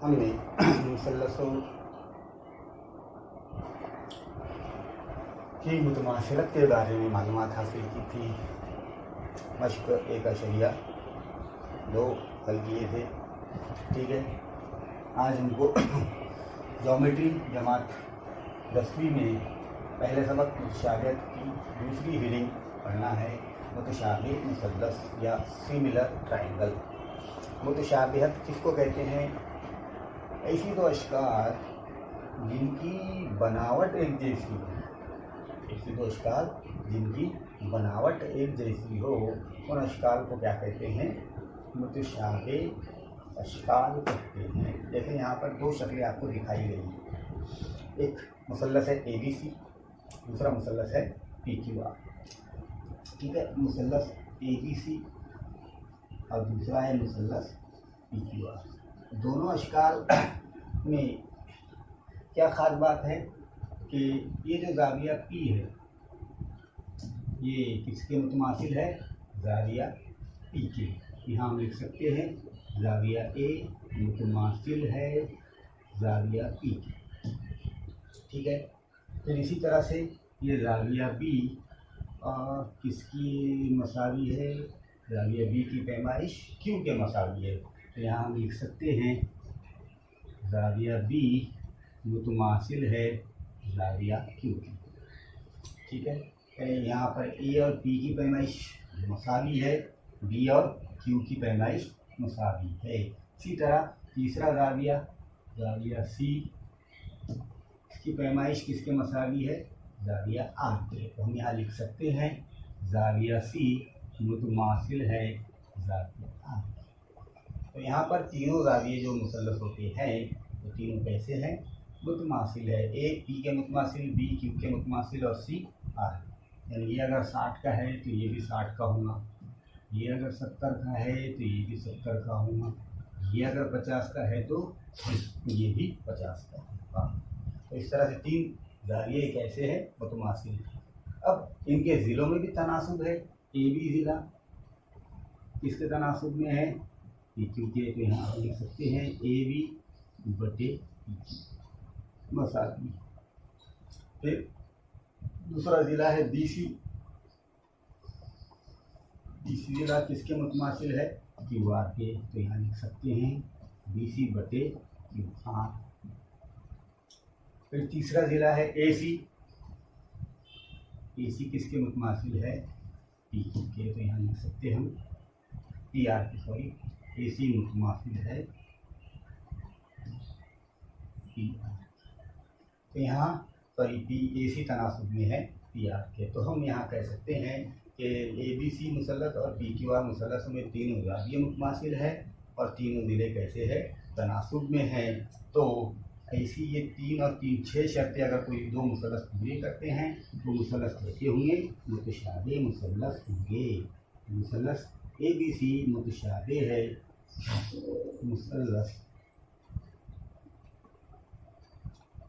हमने मुसल्लसों की मुतमासिलत के बारे में मालूमात हासिल की थी। मश्क 1.2 हल किए थे। ठीक है, आज हमको ज्योमेट्री जमात 10वीं में पहले सबक मुतशाबिहत की दूसरी रीडिंग पढ़ना है। मुतशाबिह मुसल्लस या सिमिलर ट्रायंगल। मुतशाबिहत किसको कहते हैं? ऐसी दो अशकाल जिनकी बनावट एक जैसी हो, ऐसी दो अशकाल जिनकी बनावट एक जैसी हो, उन अशकाल को क्या कहते हैं? मुतशाबिह अशकाल कहते हैं। जैसे यहाँ पर दो शक्लें आपको दिखाई गई हैं। एक मुसल्लस है ABC, दूसरा मुसल्लस है PQR। ठीक है, मुसल्लस ABC और दूसरा है मुसल्लस PQR। दोनों अशकाल में क्या ख़ास बात है कि ये जो ज़ाविया P है ये किसके मुतमासिल है? ज़ाविया P के। यहाँ हम लिख सकते हैं ज़ाविया A मुतमासिल है ज़ाविया P के। ठीक है, फिर इसी तरह से ये ज़ाविया B किसकी मसावी है? ज़ाविया B की पैमाइश Q के मसावी है। तो यहाँ हम लिख सकते हैं ज़ाविया B मुतमासिल है ज़ाविया Q की। ठीक है, यहाँ पर A और P की पैमाइश मसावी है, B और Q की पैमाइश मसावी है। इसी तरह तीसरा ज़ाविया C की पैमाइश किसके मसावी है? ज़ाविया R के। तो हम यहाँ लिख सकते हैं ज़ाविया C मुतमासिल है ज़ाविया R। तो यहाँ पर तीनों ज़ाविये जो मुसल्लस होते हैं वो तीनों कैसे हैं? मुतमासिल है। A P के मुतमासिल, B Q के मुतमासिल और C R। यानी ये अगर 60 का है तो ये भी 60 का होगा, ये अगर 70 का है तो ये भी 70 का होगा, ये अगर 50 का है तो ये भी 50 का होगा। तो इस तरह से तीन ज़ाविये कैसे हैं? मुतमासिल। अब इनके ज़िलों में भी तनासुब है। AB ज़िला किसके तनासुब में है? PQ के। तो यहाँ लिख सकते हैं AB बटे PQ मसावी। फिर दूसरा ज़िला है BC। BC ज़िला किसके मुतमासिल है? QR के। तो यहाँ लिख सकते हैं BC बटे QR। फिर तीसरा ज़िला है AC। AC किसके मुतमासिल है? PQ के। तो यहाँ लिख सकते हैं हम PR के, AC मुतमासिल है PR। तो यहाँ AC तनासुब में है PR के। तो हम यहाँ कह सकते हैं कि ABC मुसल्लस और PQR मुसल्लस में तीनों ज़ाविये मुतमासिल है और तीनों ज़िले कैसे है? तनासुब में है। तो ऐसी ये 3 और 3 6 शर्तें अगर कोई दो मुसल्लस पूरे करते हैं तो मुसल्लस कैसे होंगे? मुतशाबिह मुसल्लस होंगे। मुसल्लस ABC मुतशाबिह है मुसल्लस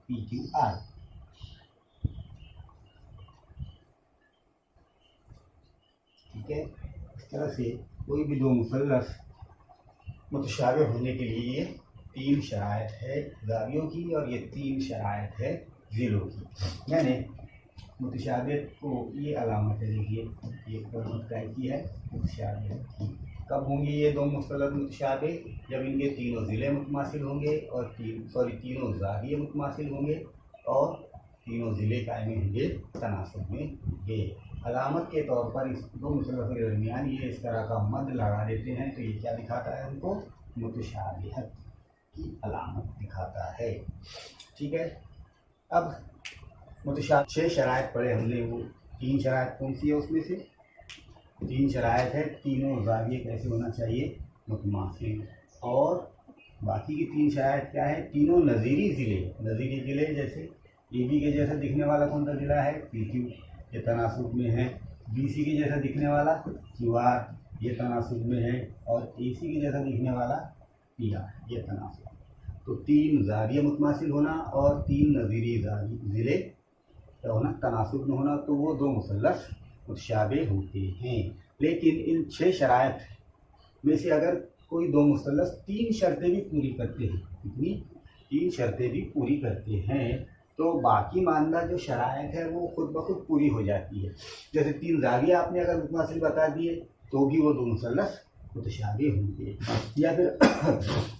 PQR। ठीक है, इस तरह से कोई भी दो मुसल्लस मुतशाबिह होने के लिए ये 3 शराइत है ज़ावियों की और ये 3 शराइत है ज़िलों की। मैंने मुतशाबिह को ये अलामत है, देखिए ये की है मुतशाबिह की। कब होंगे ये दो मुसल्लस मुतशाबिह? जब इनके तीनों ज़िले मुतमासिल होंगे और तीनों ज़ाविये मुतमासिल होंगे और तीनों ज़िले कायम होंगे तनासुब में होंगे। अलामत के तौर पर इस दो मुसल्लसों के दरमियान ये इस तरह का मद लगा देते हैं। तो ये क्या दिखाता है? हमको मुतशाबिहत की अलामत दिखाता है। ठीक है, अब मुतशाबिह 6 शराइत पढ़े हमने। वो 3 शराइत कौन सी है? उसमें से 3 शराइत है। तीनों ज़ाविये कैसे होना चाहिए? मुतमासिल। और बाकी की 3 शराइत क्या है? तीनों नज़ीरी ज़िले। नज़ीरी ज़िले जैसे AB के जैसा दिखने वाला कौन सा ज़िला है? PQ, ये तनासुब में है। BC के जैसा दिखने वाला QR, ये तनासुब में है। और AC के जैसा दिखने वाला PR, ये तनासुब। तो 3 ज़ाविये मुतमासिल होना और 3 नज़ीरी ज़िले होना, तनासुब में होना, तो वो दो मुसल्लस मुतशाबिह होते हैं। लेकिन इन 6 शराइत में से अगर कोई दो मुसल्लस तीन शर्तें भी पूरी करते हैं, कितनी, तीन शर्तें भी पूरी करते हैं, तो बाकी मानदा जो शराइत है वो खुद ब खुद पूरी हो जाती है। जैसे तीन जाविया आपने अगर मुतमासिल बता दिए तो भी वो दो मुसल्लस मुतशाबे होंगे, या फिर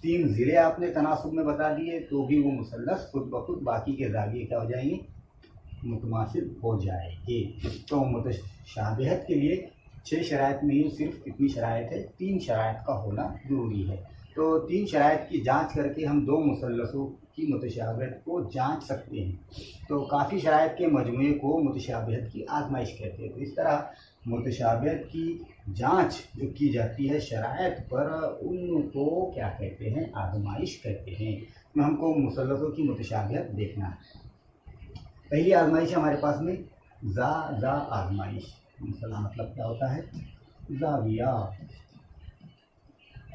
तीन ज़िले आपने तनासुब में बता दिए तो भी वो मुसल्लस खुद ब खुद बाकी के जाविये क्या हो जाएंगे, मुतमासिल हो जाएंगे। तो मुतशाबिहत के लिए 6 शराइत में ही सिर्फ कितनी शराइत है, 3 शराइत का होना ज़रूरी है। तो 3 शराइत की जांच करके हम दो मुसल्लसों की मुतशाबिहत को जांच सकते हैं। तो काफ़ी शराइत के मजमूए को मुतशाबिहत की आजमाइश कहते हैं। तो इस तरह मुतशाबिहत की जांच जो की जाती है शराइत पर, उनको क्या कहते हैं, आजमाइश कहते हैं। तो हमको मुसल्लसों की मुतशाबिहत देखना है। पहली आजमाइश हमारे पास में ज़ा आजमाइश, मतलब क्या होता है, ज़ाविया,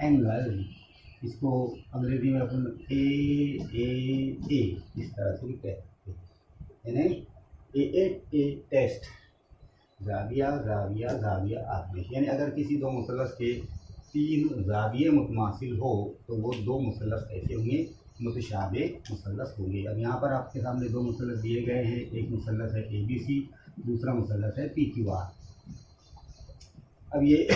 एंगल, इसको अंग्रेजी में अपन ए इस तरह से भी कहते हैं, यानी ए टेस्ट, ज़ाविया आजमाइश। यानी अगर किसी दो मुसल्लस के 3 ज़ाविये मुतमासिल हो तो वो दो मुसल्लस कैसे होंगे, मुतशाबे मुसल्लस होंगे। अब यहाँ पर आपके सामने दो मुसल्लस दिए गए हैं, एक मुसल्लस है ABC, दूसरा मुसल्लस है PQR। अब ये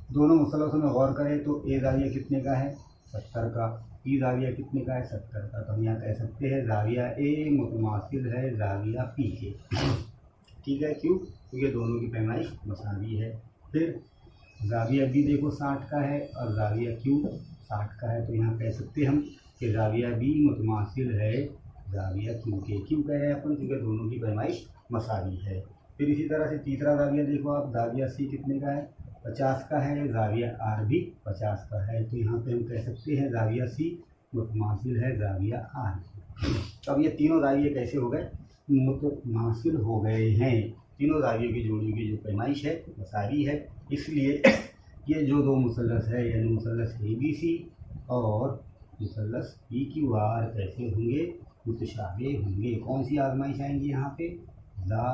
दोनों मुसल्लसों में गौर करें तो ए ज़ाविया कितने का है, 70 का, पी ज़ाविया कितने का है, 70 का। तो हम यहाँ कह सकते हैं ज़ाविया ए मुतमासिल है ज़ाविया पी के। ठीक है, क्यों, क्योंकि दोनों की पैमाइश मसावी है। फिर ज़ाविया बी देखो 60 का है और ज़ाविया क्यू 60 का है, तो यहाँ कह सकते हैं हम कि ज़ाविया बी मुतमासिल है ज़ाविया क्यू के। क्यों कह रहे हैं अपन, क्योंकि दोनों की पैमाइश मसावी है। फिर इसी तरह से तीसरा ज़ाविया देखो आप, ज़ाविया सी कितने का है, 50 का है, ज़ाविया आर भी 50 का है, तो यहाँ पे हम कह सकते हैं ज़ाविया सी मुतमासिल है ज़ाविया आर। तो अब ये तीनों ज़ाविये कैसे हो गए, मुतमासिल हो गए हैं। तीनों ज़ावियों की जोड़ियों की जो पैमाइश है मसावी है, इसलिए ये जो दो मुसल्लस है, यानी मुसल्लस ABC और मुसल्लस PQR कैसे होंगे, मुतशाबे होंगे। कौन सी आजमाइश आएंगी यहाँ पे, ज़ा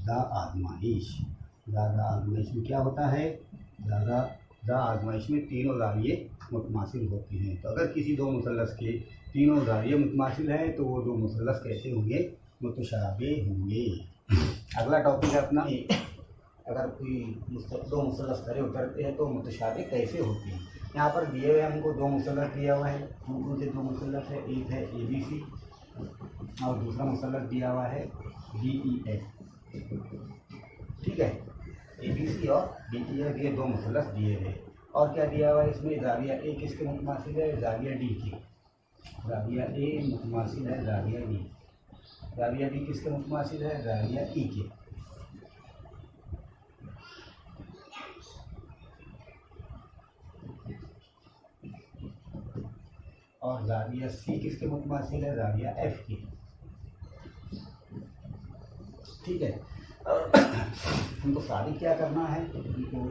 आजमाइश। ज़ा आजमाइश में क्या होता है, ज़ा आजमाइश में तीनों ज़ाविये मुतमासिल होते हैं। तो अगर किसी दो मुसल्लस के तीनों ज़ाविये मुतमासिल हैं तो वो दो मुसल्लस कैसे होंगे, मुतशाबे होंगे। अगला टॉपिक है अपना, अगर कोई दो मुसल्लस खड़े उतरते हैं तो मुतशाबे कैसे होते हैं। यहाँ पर दिए हुए हमको दो मुसल्लस दिया हुआ है, कौन से दो मुसल्लस है, एक है ABC और दूसरा मुसल्लस दिया हुआ है DEF। ठीक है, ABC और DEF ये दो मुसल्लस दिए गए। और क्या दिया हुआ है इसमें, ज़ाविया ए किसके मुतमासिल है, ज़ाविया डी की, ज़ाविया ए मुतमासिल है ज़ाविया डी, ज़ाविया बी किसके मुतमासिल है, ज़ाविया ई के। और ज़ाविया सी किसके मुतमासिल है, ज़ाविया एफ की। ठीक है, हमको साबित क्या करना है, हमको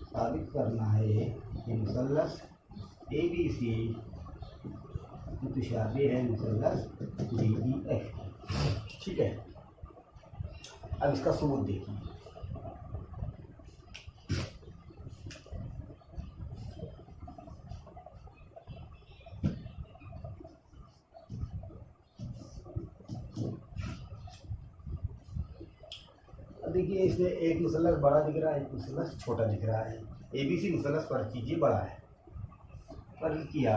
साबित करना है कि मुसल्लस ABC मुतशाबे है मुसल्लस DEF। ठीक है, अब इसका सबूत देखिए। देखिए इसमें एक मुसल्लस बड़ा दिख रहा है, एक मुसल्लस छोटा दिख रहा है। ABC मुसल्लस पर कीजिए बड़ा है, पर किया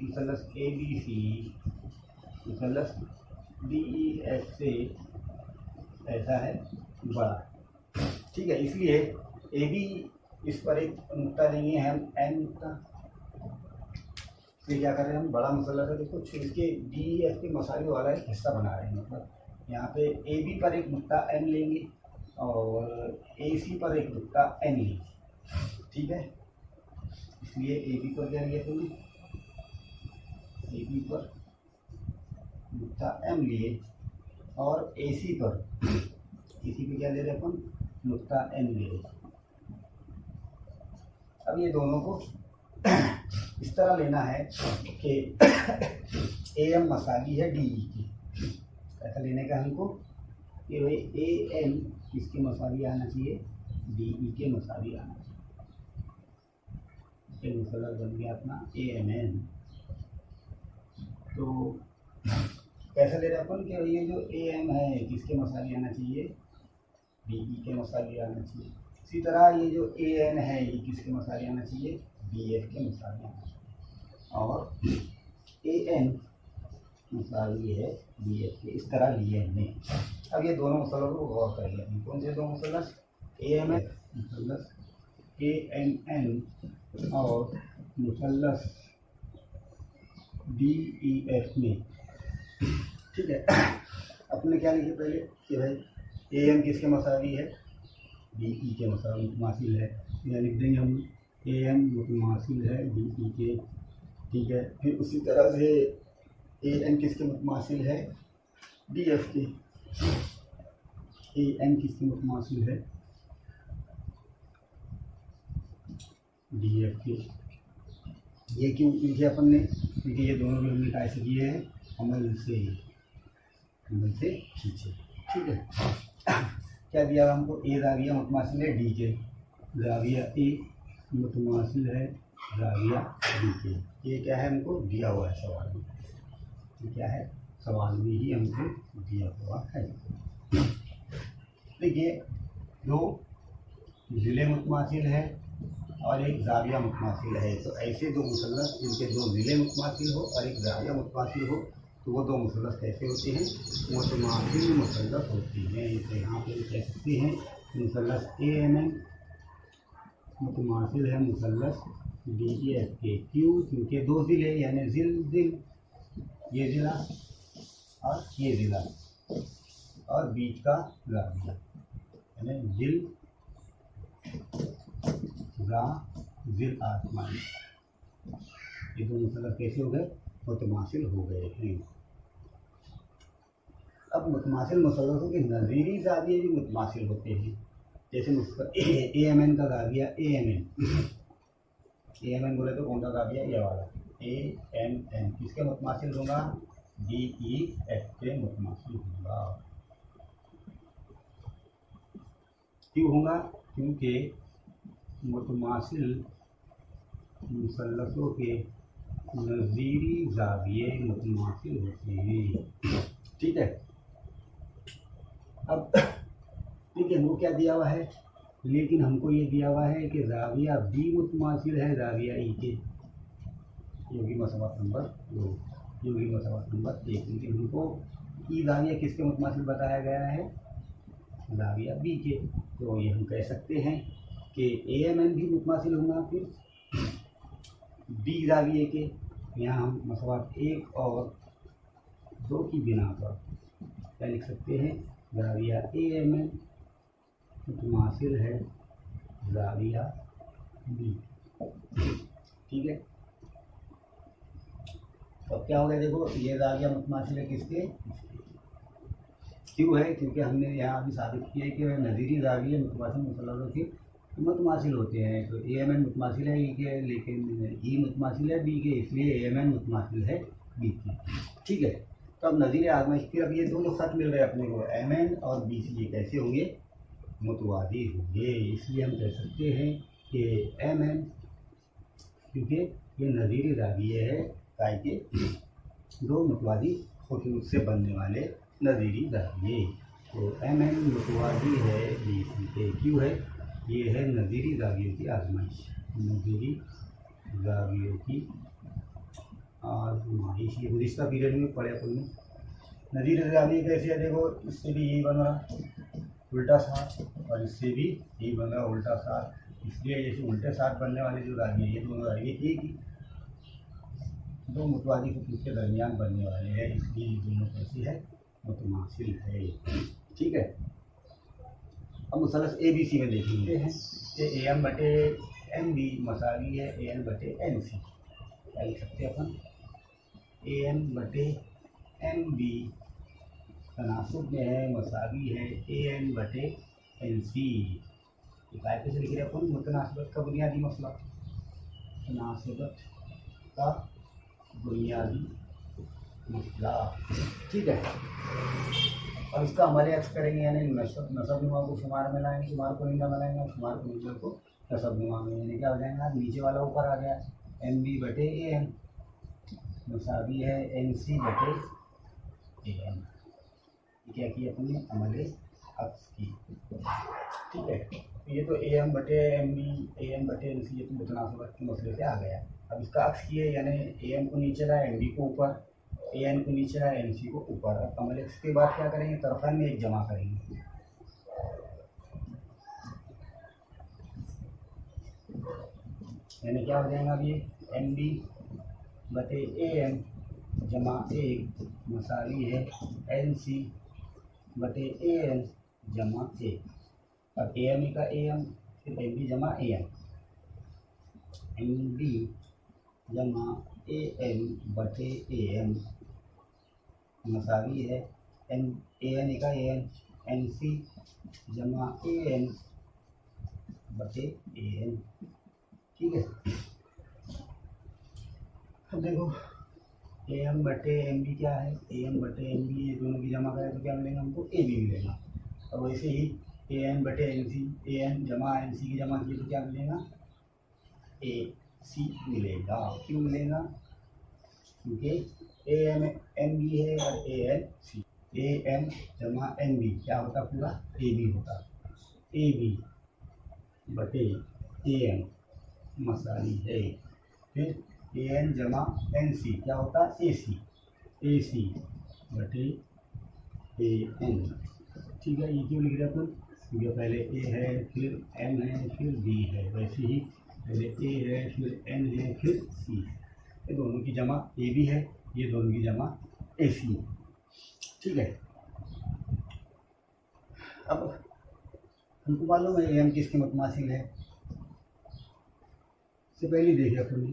मुसल्लस ABC मुसल्लस DEF से ऐसा है बड़ा। ठीक है, इसलिए AB इस पर एक नुक्ता लेंगे हम N नुक्ता, इसलिए क्या कर रहे हैं हम, बड़ा मुसल्लस है देखो, इसके DEF के मसाले वाला एक हिस्सा बना रहे हैं। मतलब यहाँ पे AB पर एक नुक्ता N लेंगे और AC पर एक नुक्ता N लेंगे। ठीक है, इसलिए AB पर क्या लिया तुमने, AB पर नुक्ता M लिए और AC पे क्या ले रहे अपन, नुक्ता N ले रहे। अब ये दोनों को इस तरह लेना है कि AM मसाली है DE की। ऐसा लेने का हमको, कि भाई ए एन किसके मसावी आना चाहिए, डी ई के मसावी आना चाहिए। मुसल्लस बन गया अपना ए एन एन। तो कैसे ले रहे अपन कि ये जो ए एम है किसके मसावी आना चाहिए, डी ई के मसावी आना चाहिए। इसी तरह ये जो ए एन है ये किसके मसावी आना चाहिए, बी एफ के मसावी आना चाहिए। और ए एन मसावी है बी एफ के, इस तरह लिए हमने। अब ये दोनों मुसल्लस को गौर करिए, कौन से दो मुसल्लस, ए एम एन मुसल्लस ए एन एन और मुसल्लस डी ई एफ में। ठीक है, अपने क्या लिखे पहले कि भाई ए एम किसके मसावी है, डी ई के मसावी मुतमासिल है, या लिख देंगे हम ए एम मुतमासिल है डी ई के। ठीक है, फिर उसी तरह से ए एन किसके मुतमासिल है, डी एफ के। ए एन किसके मुतमासिल है, डी एफ के। ये क्यों लिखे अपन ने, क्योंकि ये दोनों भी हमने कैसे किए हैं, अमल से खींचे। ठीक है, क्या दिया हमको, ए जाविया मुतमासिल है डी के, जाविया ए मुतमासिल है जाविया डी के। ये क्या है हमको दिया हुआ है सवाल में, ये क्या है सवाल में ही हमको दिया हुआ है। देखिए दो ज़िले मुतमासिल है और एक जाविया मुतमासिल है, तो ऐसे दो मुसल्लस जिनके दो ज़िले मुतमासिल हो और एक जाविया मुतमासिल हो, तो वो दो मुसल्लस कैसे होते हैं, मुतमासिल मुसल्लस होते हैं। तो यहाँ पे कह सकते हैं मुसल्लस ए एम एन मुतमासिल है मुसल्लस डी ई एफ के। क्यों, क्योंकि दो ज़िले यानी ज़िल ये ज़िला और ये ज़िला और बीच का जाविया यानी ज़िल आसमानी, ये दो मुसल्लस कैसे हो गए, मुतमासिल हो गए हैं। अब मुतमासिल मुसल्लसों के नज़ीरी जाविये भी मुतमासिल होते हैं। जैसे ए एम एन का जाविया ए एम एन बोले तो कौन सा जाविया, ये वाला ए एम एन किसके मुतमासिल होगा, डी ई एफ के मुतमासिल होगा। क्यों होगा, क्योंकि मुतमासिल मुसल्लसों के नज़ीरी जाविये मुतमासिल होते हैं। ठीक है, अब देखिए हमको क्या दिया हुआ है, लेकिन हमको ये दिया हुआ है कि जाविया बी मुतमासिल है जाविया ई के, योगी मसवात नंबर 2, योगी मसवात नंबर 1। लेकिन हमको ई जाविया किसके मुतमासिल बताया गया है, जाविया बी के। तो ये हम कह सकते हैं कि ए एम एन भी मुतमासिल होगा फिर बी जाविये के। यहाँ हम मसवात 1 और 2 की बिना पर क्या लिख सकते हैं, जाविया ए एम एन मुतमासिल है जाविया बी। ठीक है, अब क्या हो गया, देखो ये जाविया मुतमासिल है किसके, क्यों है, क्योंकि हमने यहाँ भी साबित किया है कि नज़ीरी जाविये मुतमासिल मुसल्लसों के मुतमासिल होते हैं। तो ए एम एन मुतमासिल है ई के, लेकिन ई मुतमासिल है बी के, इसलिए ए एम एन मुतमासिल है बी के। ठीक है, तो अब नज़ीर आज़माइश की अब ये दोनों सच मिल रहे हैं अपने को, एम एन और बी सी, ये कैसे होंगे, मुतवादी होंगे। इसलिए हम कह सकते हैं कि एम एन, क्योंकि ये नज़ीर जाविये है ताकि दो मुतवादी खतूत से बनने वाले नज़ीरी जाविये। तो एम एन मुतवादी है बी सी के। क्यों है, ये है नज़ीरी जावियों की आजमाइश, नज़ीरी जावियों की आजमाइश। ये गुज़िश्ता पीरियड में पढ़े अपन ने। नज़ीर जाविये कैसे है, देखो इससे भी यही बन रहा उल्टा साथ और इससे भी यही बन रहा उल्टा साथ। इसलिए जैसे उल्टे साथ बनने वाले जो जाविये, ये दोनों जाविये एक ही दो मुतवादी खतूत के दरमियान बनने वाले हैं, इसलिए ये दोनों कैसी है, मुतमासिल है। ठीक है, अब मुसल्लस ए बी सी में देखेंगे हैं कि ए एम बटे एम बी मसावी है ए एन बटे एन सी। क्या लिख सकते हैं अपन, ए एम बटे एम बी तनासुब में है, मसावी है ए एन बटे एन सी। कायदे से लिख रहे अपन मुतनासिबत का बुनियादी मसला, मुतनासिबत का बुनियादी मसला। ठीक है, अब इसका हमारे एक्स करेंगे, यानी नसब नुमा को शुमार में लाएंगे, शुमार को निंदा में लाएंगे, शुमार को निंदा को नसब नुमा में, यानी क्या हो जाएगा, नीचे वाला ऊपर आ गया, एम बी बटे ए एम मसावी है एन सी बटे ए एम। क्या किया अपने अमले अक्स की, ठीक है। ये तो ए एम बटे एम बी ए एम बटे एन सी, ये तो मुतनासिबत के मसले से आ गया। अब इसका अक्स किए, यानी ए एम को नीचे लाए, एम बी को ऊपर, ए एन को नीचे लाए, एन सी को ऊपर। अब अमल एक्स के बाद क्या करेंगे, तरफान में एक जमा करेंगे, यानी क्या हो जाएगा अब ये एम बी बटे ए एम जमा एक मसावी है एन सी बटे ए एन जमा एक। अब ए एम का ए एम, फिर एम बी जमा ए एम बी जमा ए एम बटे ए एम मसावी है एन का ए एन सी जमा ए एन बटे ए एन, ठीक है। अब देखो ए एम बटे एम बी क्या है, ए एम बटे एम बी, ये दोनों की जमा करें तो क्या मिलेगा हमको, ए बी मिलेगा। और वैसे ही ए एन बटे एन सी, ए एन जमा एन सी की जमा की तो क्या मिलेगा, ए सी मिलेगा। क्यों मिलेगा, क्योंकि ए एम एम बी है और A N C, A M जमा एन बी क्या होता, पूरा ए बी होता, ए बी बटे ए एम मसाली है, फिर ए एन जमा एन सी क्या होता, ए सी बटे ए एन, ठीक है। ये क्यों लिख रहे अपन, क्योंकि पहले ए है, फिर एन है, फिर बी है, वैसे ही पहले ए है, फिर एन है, फिर सी, ये दोनों की जमा ए बी है, ये दोनों की जमा ए सी, ठीक है। अब हमको मालूम है ए एम किसके मुतमासिल है, से पहले देखे अपन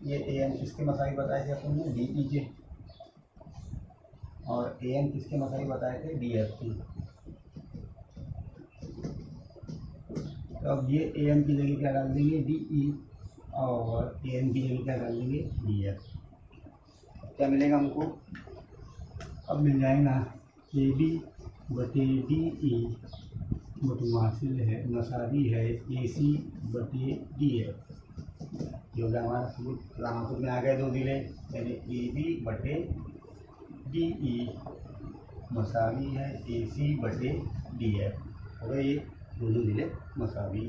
ये ए एम किसके मसाइल बताए थे अपन ने, डी ई के, और ए एम किसके मसाइल बताए थे, डी एफ के। तो अब ये ए एम की जगह क्या डाल देंगे, डी ई, और ए एम की जगह क्या डाल देंगे, डी एफ। क्या मिलेगा हमको, अब मिल जाएगा ए बी बटे डी ई मुतमासिल है मसावी है ए सी बटे डी एफ, जो कि हमारा सबूत रामापुर में आ गए दो जिले, यानी ए बी बटे डी ई मसावी है ए सी बटे डी एफ, हो गए ये दोनों जिले मसावी,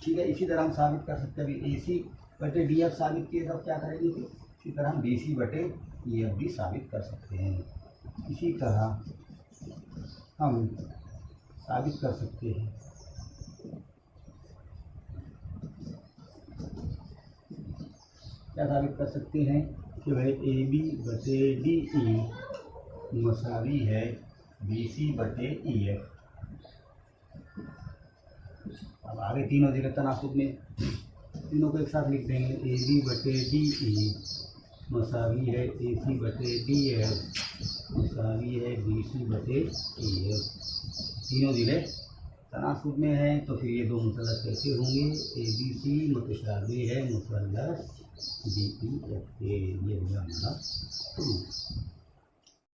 ठीक है। इसी तरह हम साबित कर सकते हैं, अभी ए सी बटे डी एफ साबित किए तब क्या करेंगे, फिर इसी तरह हम बी सी बटे ई एफ भी साबित कर सकते हैं। इसी तरह हम साबित कर सकते हैं क्या साबित कर सकते हैं कि भाई ए बी बटे डी ई मसावी है बी सी बटे ई एफ। अब आगे तीनों जिले तनासुब में तीनों को एक साथ लिख देंगे, ए बी बटे डी ई मसावी है ए सी बटे डी एफ मसावी है बी सी बटे ई एफ। तीनों जिले तनासुब में है, तो फिर ये दो मुसल्लस कैसे होंगे, ए बी सी मुतशाबी है मुसल्लस डी ई एफ के, ये हमारा